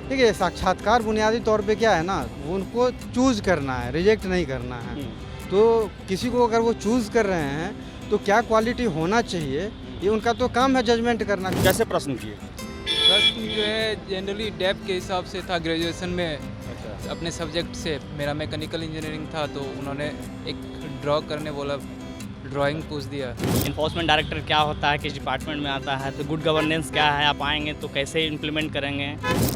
देखिए, साक्षात्कार बुनियादी तौर पे क्या है ना, उनको चूज़ करना है, रिजेक्ट नहीं करना है। तो किसी को अगर वो चूज़ कर रहे हैं तो क्या क्वालिटी होना चाहिए, ये उनका तो काम है जजमेंट करना। कैसे प्रश्न किए? प्रश्न जो है जनरली डेप्थ के हिसाब से था ग्रेजुएशन में। अच्छा। अपने सब्जेक्ट से मेरा मैकेनिकल इंजीनियरिंग था, तो उन्होंने एक ड्रॉ करने बोला, ड्राइंग पूछ दिया। इन्फोर्समेंट डायरेक्टर क्या होता है, किस डिपार्टमेंट में आता है, तो गुड गवर्नेंस क्या है, आप आएंगे तो कैसे इम्प्लीमेंट करेंगे।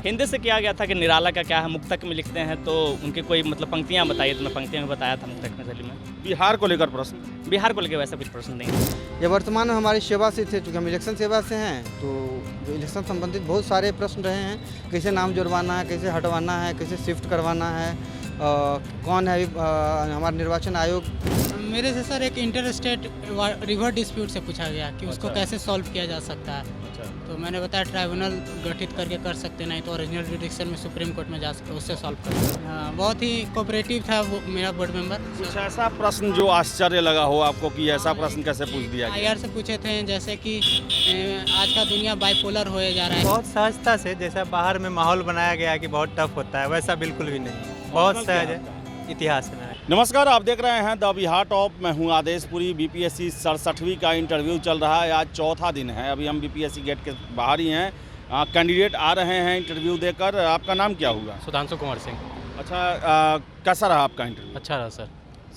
हिंदी से किया गया था कि निराला का क्या है, मुक्तक में लिखते हैं तो उनकी कोई मतलब पंक्तियाँ बताइए, तो मैं पंक्तियाँ में बताया था मुक्तक में शैली में। बिहार को लेकर प्रश्न? बिहार को लेकर वैसा कुछ प्रश्न नहीं। ये वर्तमान में हमारी सेवा से थे, चूँकि हम इलेक्शन सेवा से हैं, तो जो इलेक्शन संबंधित बहुत सारे प्रश्न रहे हैं। कैसे नाम जुड़वाना है, कैसे हटवाना है, कैसे शिफ्ट करवाना है, कौन है हमारा निर्वाचन आयोग। मेरे से सर एक इंटर स्टेट रिवर डिस्प्यूट से पूछा गया कि उसको अच्छा। कैसे सॉल्व किया जा सकता है। अच्छा। तो मैंने बताया ट्राइब्यूनल गठित करके कर सकते, नहीं तो ओरिजिनल जुडिक्शन में सुप्रीम कोर्ट में जा सकते, उससे सॉल्व कर सकते। हाँ, बहुत ही कोऑपरेटिव था वो मेरा बोर्ड मेंबर। कुछ ऐसा प्रश्न जो आश्चर्य लगा हो आपको कि ऐसा प्रश्न कैसे पूछ दिया गया? IR से पूछे थे, जैसे कि आज का दुनिया बाइपोलर होए जा रहा है। बहुत सहजता से, जैसा बाहर में माहौल बनाया गया है कि बहुत टफ होता है, वैसा बिल्कुल भी नहीं। बहुत सहज है, इतिहास में। नमस्कार, आप देख रहे हैं द बिहार टॉप। मैं हूं आदेशपुरी। BPSC 67वीं का इंटरव्यू चल रहा है। आज चौथा दिन है। अभी हम BPSC गेट के बाहर ही हैं। कैंडिडेट आ रहे हैं इंटरव्यू देकर। आपका नाम क्या हुआ? सुधांशु कुमार सिंह। अच्छा, कैसा रहा आपका इंटरव्यू? अच्छा रहा सर।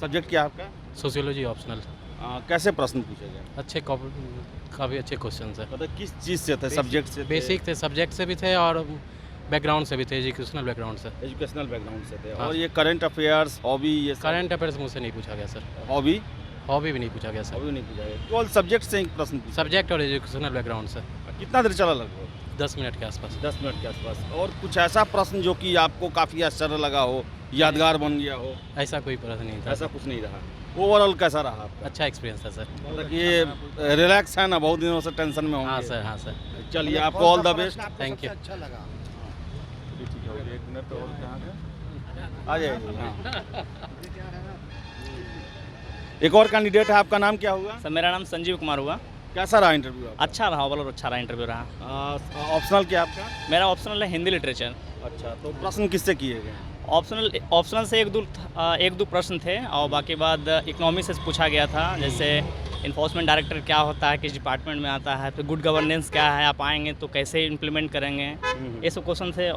सब्जेक्ट क्या आपका? Sociology optional. कैसे प्रश्न पूछे गए? अच्छे काफ़ी अच्छे क्वेश्चन है। मतलब किस चीज़ से थे? सब्जेक्ट से थे? बेसिक थे, सब्जेक्ट से भी थे और बैकग्राउंड से भी थे, एजुकेशनल बैकग्राउंड से। एजुकेशनल बैकग्राउंड से थे। हाँ। और ये करंट अफेयर्स, हॉबी, ये करंट अफेयर्स मुझसे नहीं पूछा गया सर। हॉबी हॉबी भी नहीं पूछा गया सर। हॉबी नहीं पूछा गया, केवल सब्जेक्ट से ही प्रश्न पूछा। सब्जेक्ट और एजुकेशनल बैकग्राउंड से। कितना देर चला लगभग? 10 मिनट के आसपास। 10 मिनट के आसपास। और कुछ ऐसा प्रश्न जो कि आपको काफ़ी आश्चर्य लगा हो, यादगार बन गया हो? ऐसा कोई प्रश्न नहीं था। ऐसा कुछ नहीं रहा। ओवरऑल कैसा रहा आपका? अच्छा एक्सपीरियंस था सर। मतलब ये रिलैक्स है ना, बहुत दिनों से टेंशन में होंगे। हाँ सर, हाँ सर। चलिए, आपको all the best. Thank you. एक मिनट और कहाँ गए? आ जाइए। हाँ। एक और कैंडिडेट है, आपका नाम क्या हुआ? सर मेरा नाम संजीव कुमार हुआ। कैसा रहा इंटरव्यू आपका? अच्छा रहा, ओवरऑल अच्छा रहा इंटरव्यू रहा। ऑप्शनल क्या आपका? मेरा ऑप्शनल है हिंदी लिटरेचर। अच्छा, तो प्रश्न किससे किए गए? ऑप्शनल से एक दो प्रश्न थे, और बाकी बाद इकोनॉमी से पूछा गया था, जैसे इन्फोर्समेंट डायरेक्टर क्या होता है, किस डिपार्टमेंट में आता है, तो गुड गवर्नेंस क्या है, आप आएंगे तो कैसे इम्प्लीमेंट करेंगे, ये सब क्वेश्चन थे।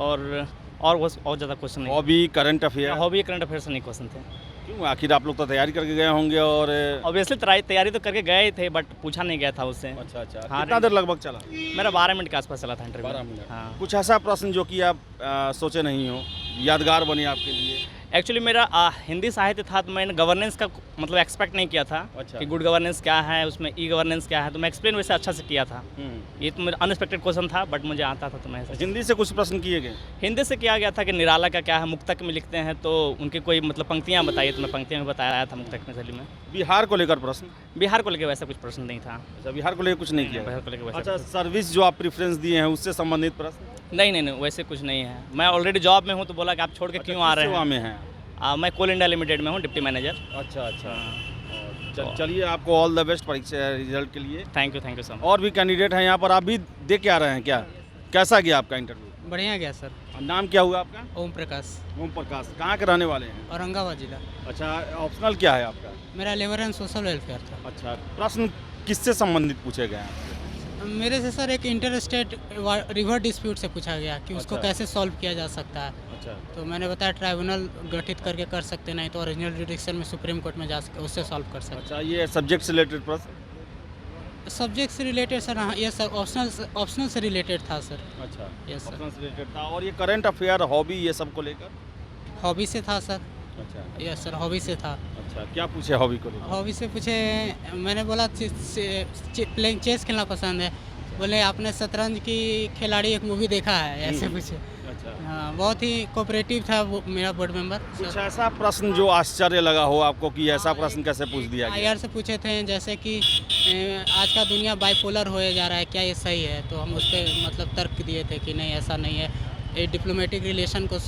और ज़्यादा क्वेश्चन नहीं। Hobby, current affair? Hobby current affair से नहीं क्वेश्चन थे। क्यों? आखिर आप लोग तो तैयारी करके गए होंगे। और ऑब्वियसली तैयारी तो करके गए थे, बट पूछा नहीं गया था उससे। अच्छा अच्छा। हाँ, कितना देर लगभग चला? मेरा 12 मिनट के आसपास चला था इंटरव्यू। 12 मिनट। हाँ। कुछ ऐसा प्रश्न जो कि आप सोचे नहीं हो, यादगार बने आपके लिए? एक्चुअली मेरा हिंदी साहित्य था, तो मैंने गवर्नेंस का मतलब एक्सपेक्ट नहीं किया था। अच्छा। कि गुड गवर्नेंस क्या है, उसमें ई गवर्नेंस क्या है, तो मैं एक्सप्लेन वैसे अच्छा से किया था। ये तो मेरा अनएक्सपेक्टेड क्वेश्चन था, बट मुझे आता था, तो मैं ऐसा। हिंदी से कुछ प्रश्न किए गए? हिंदी से किया गया था कि निराला का क्या है, मुक्तक में लिखते हैं तो उनकी कोई मतलब पंक्तियाँ बताइए, तो मैं पंक्तियाँ में बताया था मुक्तक में शैली में। बिहार को लेकर प्रश्न? बिहार को लेकर वैसा कुछ प्रश्न नहीं था। अच्छा, बिहार को लेकर कुछ नहीं किया? बिहार को लेकर वैसा अच्छा, सर्विस जो आप प्रेफरेंस दिए हैं उससे संबंधित प्रश्न? नहीं, वैसे कुछ नहीं है। मैं ऑलरेडी जॉब में हूँ, तो बोला कि आप छोड़ के क्यों आ रहे हैं। में हैं? मैं कोल इंडिया लिमिटेड में हूँ, डिप्टी मैनेजर। अच्छा अच्छा। चलिए, आपको ऑल द बेस्ट परीक्षा रिजल्ट के लिए। Thank you so much. और भी कैंडिडेट हैं यहाँ पर, आप भी दे के आ रहे हैं क्या? कैसा गया आपका इंटरव्यू? बढ़िया गया सर। नाम क्या हुआ आपका? ओम प्रकाश, ओम प्रकाश। कहाँ के रहने वाले हैं? औरंगाबाद जिला। अच्छा, ऑप्शनल क्या है आपका? मेरा लेबर एंड सोशल वेलफेयर था। अच्छा, प्रश्न किससे संबंधित पूछे गए हैं? मेरे से सर एक इंटर स्टेट रिवर डिस्प्यूट से पूछा गया कि उसको अच्छा। कैसे सॉल्व किया जा सकता है। अच्छा। तो मैंने बताया ट्राइब्यूनल गठित करके कर सकते, नहीं तो ओरिजिनल जुडिक्शन में सुप्रीम कोर्ट में जा सकते, उससे सॉल्व कर सकते। अच्छा, ये सब्जेक्ट से रिलेटेड प्रश्न? सब्जेक्ट से रिलेटेड सर, हाँ, ये सब ऑप्शनल से रिलेटेड था सर। अच्छा, यस सर। ऑप्शन से रिलेटेड था। और ये करंट अफेयर, हॉबी, ये सब को लेकर? हॉबी से था सर। अच्छा यस सर, हॉबी से था। अच्छा, क्या पूछे हॉबी को लेकर? हॉबी से पूछे, मैंने बोला प्लेइंग चेस खेलना पसंद है। बोले आपने शतरंज की खिलाड़ी एक मूवी देखा है, ऐसे पूछे। अच्छा। हाँ, बहुत ही कोऑपरेटिव था वो मेरा बोर्ड मेंबर। कुछ ऐसा प्रश्न जो आश्चर्य लगा हो आपको कि ऐसा प्रश्न कैसे पूछ दिया गया? IR से पूछे थे, जैसे कि आज का दुनिया बाइपोलर होए जा रहा है, क्या ये सही है? तो हम उस पर मतलब तर्क दिए थे कि नहीं, ऐसा नहीं है, ये डिप्लोमेटिक रिलेशन को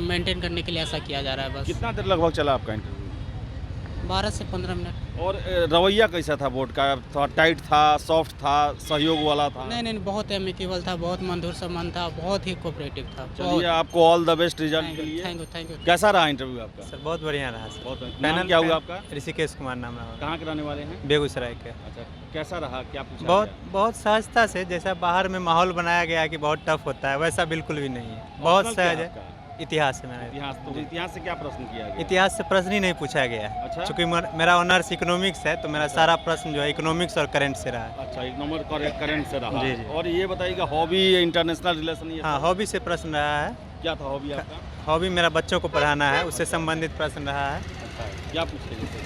मेंटेन करने के लिए ऐसा किया जा रहा है बस। कितना देर लगभग चला आपका इंटरव्यू? 12 से 15 मिनट। और रवैया कैसा था बोर्ड का? थोड़ा टाइट था, सॉफ्ट था, सहयोग वाला था? नहीं, बहुत एमिकेबल था, बहुत मधुर संबंध था, बहुत ही कोऑपरेटिव था। चलिए, आपको ऑल द बेस्ट रिजल्ट के लिए। Thank you. कैसा रहा इंटरव्यू आपका? सर बहुत बढ़िया रहा सर। बहुत नाम क्या हुआ आपका? ऋषिकेश कुमार नाम रहा। कहाँ के रहने वाले हैं? बेगूसराय के। अच्छा, कैसा रहा, क्या पूछा बहुत गया? बहुत सहजता से, जैसा बाहर में माहौल बनाया गया है कि बहुत टफ होता है, वैसा बिल्कुल भी नहीं है। बहुत Optional क्या सहज है। आपका? इतिहास से मैंने इतिहास, तो इतिहास से क्या प्रश्न किया गया? इतिहास से प्रश्न ही नहीं पूछा गया। अच्छा। चूँकि मेरा ऑनर्स इकोनॉमिक्स है, तो मेरा सारा प्रश्न जो है इकोनॉमिक्स और करंट से रहा है। अच्छा, एक नंबर करंट से रहा। जी, जी। और ये बताइएगा, हॉबी इंटरनेशनल रिलेशन, ये हाँ, सब? हॉबी से प्रश्न रहा है। क्या था हॉबी आपका? हॉबी मेरा बच्चों को पढ़ाना है, उससे संबंधित प्रश्न रहा है। अच्छा, क्या पूछते जैसे?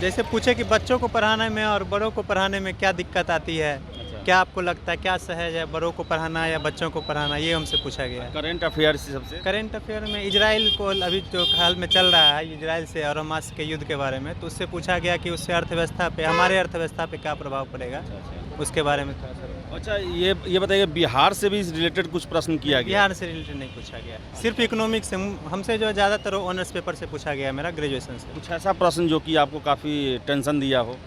जैसे पूछे कि बच्चों को पढ़ाने में और बड़ों को पढ़ाने में क्या दिक्कत आती है, अच्छा, क्या आपको लगता है क्या सहज है, बड़ों को पढ़ाना या बच्चों को पढ़ाना, ये हमसे पूछा गया है। करंट अफेयर्स सबसे? करंट अफेयर में इजराइल को अभी जो हाल में चल रहा है, इजराइल से और हमास के युद्ध के बारे में, तो उससे पूछा गया कि उससे अर्थव्यवस्था पे, हमारे अर्थव्यवस्था पे क्या प्रभाव पड़ेगा, अच्छा, उसके बारे में थोड़ा सा। अच्छा, ये बताइए, बिहार से भी रिलेटेड कुछ प्रश्न किया गया? बिहार से रिलेटेड नहीं पूछा गया, सिर्फ इकोनॉमिक्स से। हमसे जो ज़्यादातर ऑनर्स पेपर से पूछा गया मेरा, ग्रेजुएशन से। कुछ ऐसा प्रश्न जो कि आपको काफ़ी टेंशन दिया हो?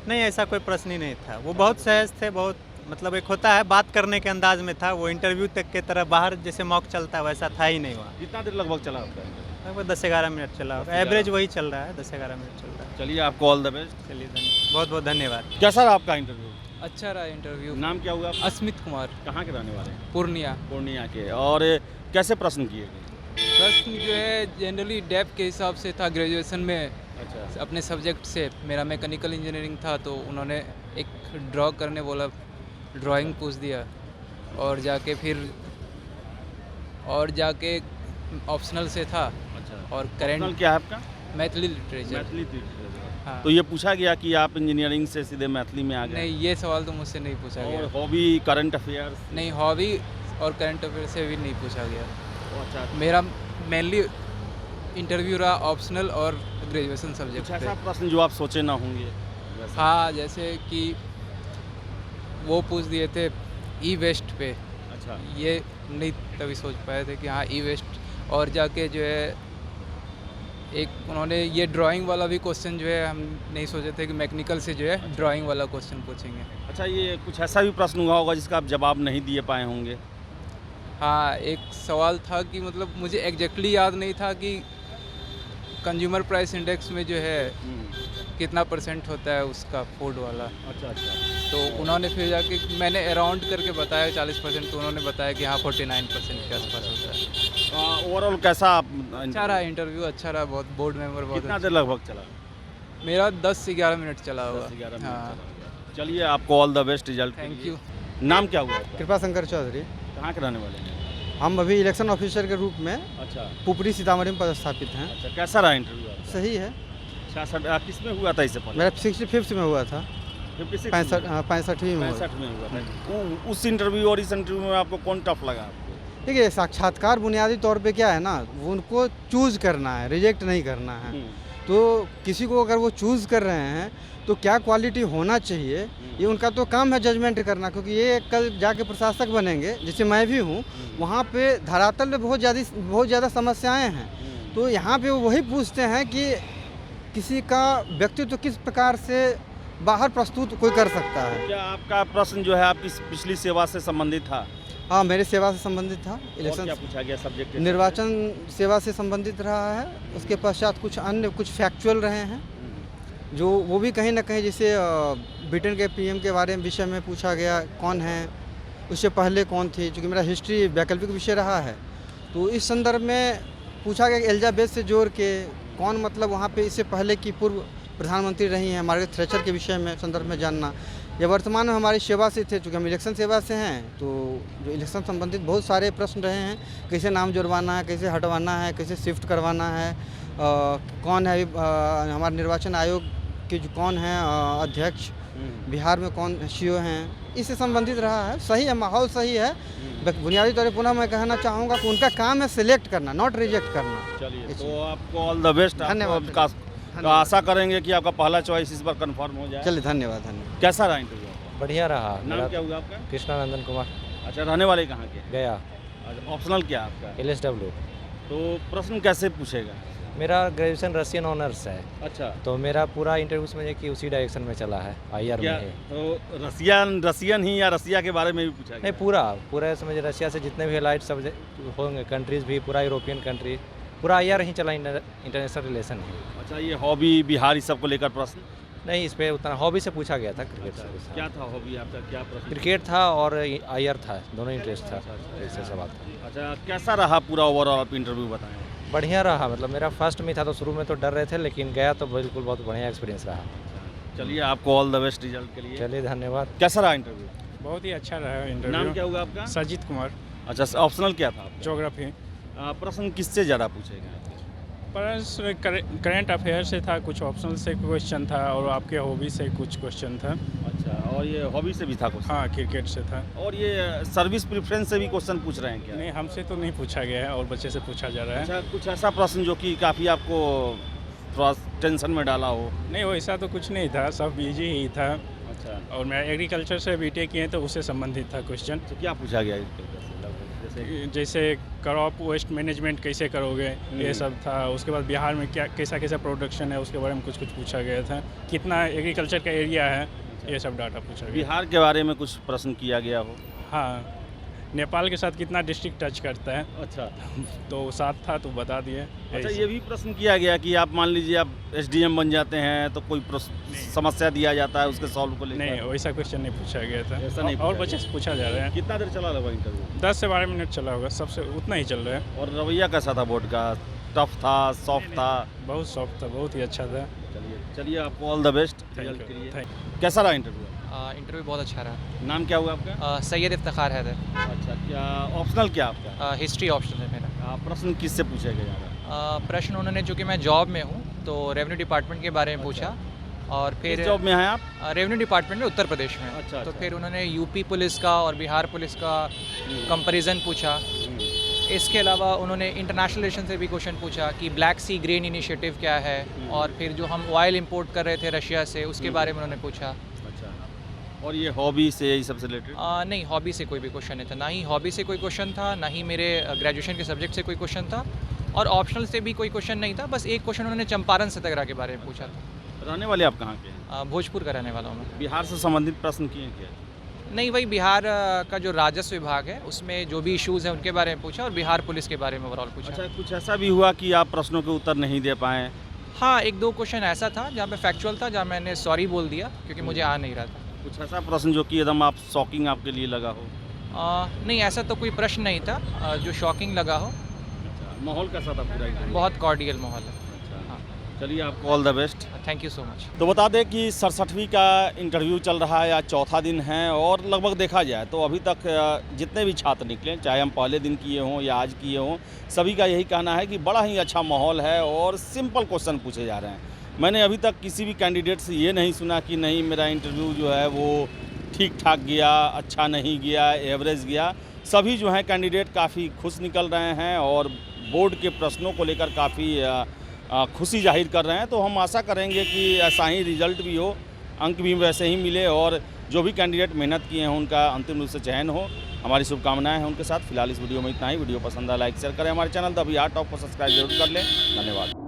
नहीं, ऐसा कोई प्रश्न ही नहीं था। वो बहुत सहज थे, बहुत मतलब एक होता है बात करने के अंदाज में था। वो इंटरव्यू तक के तरह बाहर जैसे मॉक चलता है वैसा था ही नहीं वहाँ। कितना देर लगभग चला आपका? लगभग 10-11 मिनट चला होगा, एवरेज वही चल रहा है, 10-11 मिनट चल रहा है। चलिए, आपको ऑल द बेस्ट। चलिए, बहुत बहुत धन्यवाद। कैसा रहा आपका इंटरव्यू? अच्छा रहा इंटरव्यू। नाम क्या हुआ आपका? अस्मित कुमार, कहाँ के रहने वाले हैं? पूर्णिया। पूर्णिया के। और कैसे प्रश्न किए गए? प्रश्न जो है जनरली डेप्थ के हिसाब से था। ग्रेजुएशन में अच्छा, अपने सब्जेक्ट से, मेरा मैकेनिकल इंजीनियरिंग था, तो उन्होंने एक ड्रॉ करने बोला, ड्राइंग पूछ दिया। और जाके ऑप्शनल से था। अच्छा। और Optional करंट क्या है आपका? मैथिली लिटरेचर। मैथिली लिटरेचर। हाँ। तो ये पूछा गया कि आप इंजीनियरिंग से सीधे मैथिली में आ गए? नहीं, ये सवाल तो मुझसे नहीं पूछा और गया। Hobby, current affairs? नहीं, हॉबी और करंट अफेयर से भी नहीं पूछा गया। अच्छा, मेरा मेनली इंटरव्यू रहा ऑप्शनल और ग्रेजुएशन कुछ सब्जेक्ट ऐसा पे। प्रश्न जो आप सोचे ना होंगे वैसा? हाँ, जैसे कि वो पूछ दिए थे ई वेस्ट पे। अच्छा, ये नहीं तभी सोच पाए थे कि हाँ ई वेस्ट। और जाके जो है एक उन्होंने ये ड्राइंग वाला भी क्वेश्चन जो है हम नहीं सोचे थे कि मैकेनिकल से जो है ड्राइंग वाला क्वेश्चन पूछेंगे। अच्छा, ये कुछ ऐसा भी प्रश्न हुआ होगा जिसका आप जवाब नहीं दिए पाए होंगे? हाँ, एक सवाल था कि मतलब मुझे एग्जैक्टली याद नहीं था कि कंज्यूमर प्राइस इंडेक्स में जो है कितना % होता है उसका फूड वाला। अच्छा, अच्छा। तो उन्होंने फिर जाके मैंने अराउंड करके बताया 40%, तो उन्होंने बताया कि हाँ 49% के आसपास होता है। ओवरऑल कैसा आप? अच्छा रहा इंटरव्यू, अच्छा रहा, बहुत बोर्ड मेंबर बहुत कितना अच्छा। देर लगभग चला? मेरा 10 से 11 मिनट चला होगा। 10-11 मिनट हाँ, चला। चलिए, आपको ऑल द बेस्ट रिजल्ट के थैंक लिए। यू। नाम क्या हुआ आपका? कृपा शंकर चौधरी। कहाँ के रहने वाले हैं? हम अभी इलेक्शन ऑफिसर के रूप में अच्छा, पुपरी सीतामढ़ी में पदस्थापित हैं। अच्छा। कैसा रहा इंटरव्यू आपका? सही है। 66 किस में हुआ था इससे पहले? मेरा 65 में हुआ था, 56 65वीं में हुआ था। 65 में हुआ था। उस इंटरव्यू और इस इंटरव्यू में आपको कौन टफ लगा आपको? देखिए, साक्षात्कार बुनियादी तौर पे क्या है ना, वो उनको चूज़ करना है, रिजेक्ट नहीं करना है। तो किसी को अगर वो चूज़ कर रहे हैं तो क्या क्वालिटी होना चाहिए, ये उनका तो काम है जजमेंट करना। क्योंकि ये कल जाके प्रशासक बनेंगे, जैसे मैं भी हूँ, वहाँ पे धरातल में बहुत ज़्यादा समस्याएं हैं। तो यहाँ पे वो वही पूछते हैं कि किसी का व्यक्तित्व किस प्रकार से बाहर प्रस्तुत कोई कर सकता है। क्या आपका प्रश्न जो है आपकी पिछली सेवा से संबंधित था? हाँ, मेरी सेवा से संबंधित था। और इलेक्शन क्या पूछा गया सब्जेक्ट? निर्वाचन सेवा से संबंधित रहा है। उसके पश्चात कुछ फैक्चुअल रहे हैं, जो वो भी कहीं ना कहीं, जैसे ब्रिटेन के PM के बारे में विषय में पूछा गया, कौन है, उससे पहले कौन थी। चूँकि मेरा हिस्ट्री वैकल्पिक विषय रहा है, तो इस संदर्भ में पूछा गया कि एलिजाबेथ से जोड़ के कौन, मतलब वहाँ पे इससे पहले की पूर्व प्रधानमंत्री रही हैं, मार्गरेट थ्रेचर के विषय में संदर्भ में जानना। या वर्तमान में हमारी सेवा से थे, चूँकि हम इलेक्शन सेवा से हैं, तो जो इलेक्शन संबंधित बहुत सारे प्रश्न रहे हैं। कैसे नाम जुड़वाना है, कैसे हटवाना है, कैसे शिफ्ट करवाना है, कौन है हमारे निर्वाचन आयोग के जो कौन है अध्यक्ष, बिहार में कौन CO हैं, इससे संबंधित रहा है। सही है, माहौल सही है। बुनियादी तौर पर पुनः मैं कहना चाहूँगा कि उनका काम है सिलेक्ट करना, नॉट रिजेक्ट करना। चलिए, तो आपको ऑल द बेस्ट। धन्यवाद। तो आशा करेंगे कि आपका पहला चॉइस इस बार कंफर्म हो जाए। चलिए, धन्यवाद। कैसा रहा इंटरव्यू आपका? बढ़िया रहा। नाम क्या हुआ आपका? कृष्णानंदन कुमार, अच्छा, रहने वाले कहाँ के? गया। अच्छा, ऑप्शनल क्या आपका? LSW। तो प्रश्न कैसे पूछेगा? मेरा ग्रेजुएशन रशियन ऑनर्स है, अच्छा, तो मेरा पूरा इंटरव्यू समझिए कि उसी डायरेक्शन में चला है, आईआर में क्या है। तो रसियन ही या रसिया के बारे में भी पूछा नहीं, गया? पूरा समझिए रशिया से जितने भी एलाइड सब होंगे कंट्रीज़ भी, पूरा यूरोपियन कंट्री, पूरा आईआर ही चला, इंटरनेशनल रिलेशन है। अच्छा, ये हॉबी बिहार इस सब को लेकर प्रश्न? नहीं, इस पर उतना हॉबी से पूछा गया था, क्रिकेट अच्छा, से। क्या था हॉबी आपका, क्या प्रश्न? क्रिकेट था और आईआर था, दोनों इंटरेस्ट था, ऐसे सवाल था। अच्छा, कैसा रहा पूरा ओवरऑल आप इंटरव्यू बताएं? बढ़िया रहा, मतलब मेरा फर्स्ट में था तो शुरू में तो डर रहे थे, लेकिन गया तो बिल्कुल बहुत बढ़िया एक्सपीरियंस रहा। चलिए, आपको ऑल द बेस्ट रिजल्ट के लिए। चलिए, धन्यवाद। कैसा रहा इंटरव्यू? बहुत ही अच्छा रहा नाम इंटरव्यू। क्या होगा आपका? सजीत कुमार, अच्छा, ऑप्शनल क्या था आपका? ज्योग्राफी। प्रश्न किससे ज़्यादा पूछे गए? पर करंट अफेयर से था, कुछ ऑप्शनल से क्वेश्चन था और आपके हॉबी से कुछ क्वेश्चन था। अच्छा, और ये हॉबी से भी था क्वेश्चन? हाँ, क्रिकेट से था। और ये सर्विस प्रेफरेंस से भी क्वेश्चन पूछ रहे हैं क्या? नहीं, हमसे तो नहीं पूछा गया है और बच्चे से पूछा जा रहा है। अच्छा, कुछ ऐसा प्रश्न जो कि काफ़ी आपको थोड़ा टेंशन में डाला हो? नहीं, वैसा तो कुछ नहीं था, सब इजी ही था। अच्छा, और मैं एग्रीकल्चर से बीटेक किए तो उससे संबंधित था क्वेश्चन। तो क्या पूछा गया जैसे? जैसे क्रॉप वेस्ट मैनेजमेंट कैसे करोगे, ये सब था। उसके बाद बिहार में क्या कैसा कैसा प्रोडक्शन है उसके बारे में कुछ पूछा गया था। कितना एग्रीकल्चर का एरिया है, ये सब डाटा पूछा गया। बिहार के बारे में कुछ प्रश्न किया गया हो? हाँ, नेपाल के साथ कितना डिस्ट्रिक्ट टच करता है, अच्छा, तो 7 था तो बता दिए। अच्छा, ये भी प्रश्न किया गया कि आप मान लीजिए आप एसडीएम बन जाते हैं तो कोई समस्या दिया जाता है उसके सॉल्व को लेकर? नहीं, वैसा क्वेश्चन नहीं पूछा गया था। ऐसा नहीं और पूछा बच्चे से पूछा जा रहा है। कितना देर चला लगा इंटरव्यू? 10 से 12 मिनट चला होगा, सबसे उतना ही चल रहा है। और रवैया कैसा था बोर्ड का? टफ था, सॉफ्ट था? बहुत सॉफ्ट था, बहुत ही अच्छा था। चलिए, आपको ऑल द बेस्ट रिजल्ट के लिए। कैसा रहा इंटरव्यू? इंटरव्यू बहुत अच्छा रहा। नाम क्या हुआ आपका? सैयद इफ्तिखार हैदर। अच्छा, क्या ऑप्शनल क्या आपका? हिस्ट्री ऑप्शन है मेरा। प्रश्न किससे पूछे गए ज़्यादा? प्रश्न उन्होंने, चूँकि मैं जॉब में हूँ तो रेवेन्यू डिपार्टमेंट के बारे में पूछा, और फिर किस जॉब में हैं आप? रेवेन्यू डिपार्टमेंट में उत्तर प्रदेश में। अच्छा, तो अच्छा। फिर उन्होंने यूपी पुलिस का और बिहार पुलिस का कंपैरिजन पूछा। इसके अलावा उन्होंने इंटरनेशनल रिलेशन से भी क्वेश्चन पूछा कि ब्लैक सी ग्रेन इनिशिएटिव क्या है, और फिर जो हम ऑयल इंपोर्ट कर रहे थे रशिया से उसके बारे में उन्होंने पूछा। अच्छा, और ये हॉबी से यही सबसे रिलेटेड? नहीं, हॉबी से कोई भी क्वेश्चन नहीं था, ना ही हॉबी से कोई क्वेश्चन था, ना ही मेरे ग्रेजुएशन के सब्जेक्ट से कोई क्वेश्चन था, और ऑप्शनल से भी कोई क्वेश्चन नहीं था। बस एक क्वेश्चन उन्होंने चंपारण सत्याग्रह के बारे में पूछा था। रहने वाले आप कहाँ के हैं? भोजपुर का रहने वाला हूँ मैं। बिहार से संबंधित प्रश्न किए क्या? नहीं, वही बिहार का जो राजस्व विभाग है उसमें जो भी इश्यूज़ हैं उनके बारे में पूछा, और बिहार पुलिस के बारे में ओवरऑल पूछा। अच्छा, कुछ ऐसा भी हुआ कि आप प्रश्नों के उत्तर नहीं दे पाए? हाँ, 1-2 क्वेश्चन ऐसा था जहाँ पे फैक्चुअल था, जहाँ मैंने सॉरी बोल दिया क्योंकि मुझे आ नहीं रहा था। कुछ ऐसा प्रश्न जो कि एकदम आप शॉकिंग आपके लिए लगा हो? नहीं, ऐसा तो कोई प्रश्न नहीं था जो शॉकिंग लगा हो। माहौल कैसा था पूरा इंटरव्यू? बहुत कॉर्डियल माहौल है। चलिए, आपको all the best. Thank you so much. तो बता दें कि 67वीं का इंटरव्यू चल रहा है, आज चौथा दिन है, और लगभग देखा जाए तो अभी तक जितने भी छात्र निकले, चाहे हम पहले दिन किए हों या आज किए हों, सभी का यही कहना है कि बड़ा ही अच्छा माहौल है और सिंपल क्वेश्चन पूछे जा रहे हैं। मैंने अभी तक किसी भी कैंडिडेट से ये नहीं सुना कि नहीं मेरा इंटरव्यू जो है वो ठीक ठाक गया, अच्छा नहीं गया, एवरेज गया। सभी जो हैं कैंडिडेट काफ़ी खुश निकल रहे हैं और बोर्ड के प्रश्नों को लेकर काफ़ी खुशी जाहिर कर रहे हैं। तो हम आशा करेंगे कि ऐसा ही रिजल्ट भी हो, अंक भी वैसे ही मिले, और जो भी कैंडिडेट मेहनत किए हैं उनका अंतिम रूप से चयन हो। हमारी शुभकामनाएं हैं उनके साथ। फिलहाल इस वीडियो में इतना ही। वीडियो पसंद आया लाइक शेयर करें, हमारे चैनल द बिहार टॉप को सब्सक्राइब जरूर कर लें। धन्यवाद।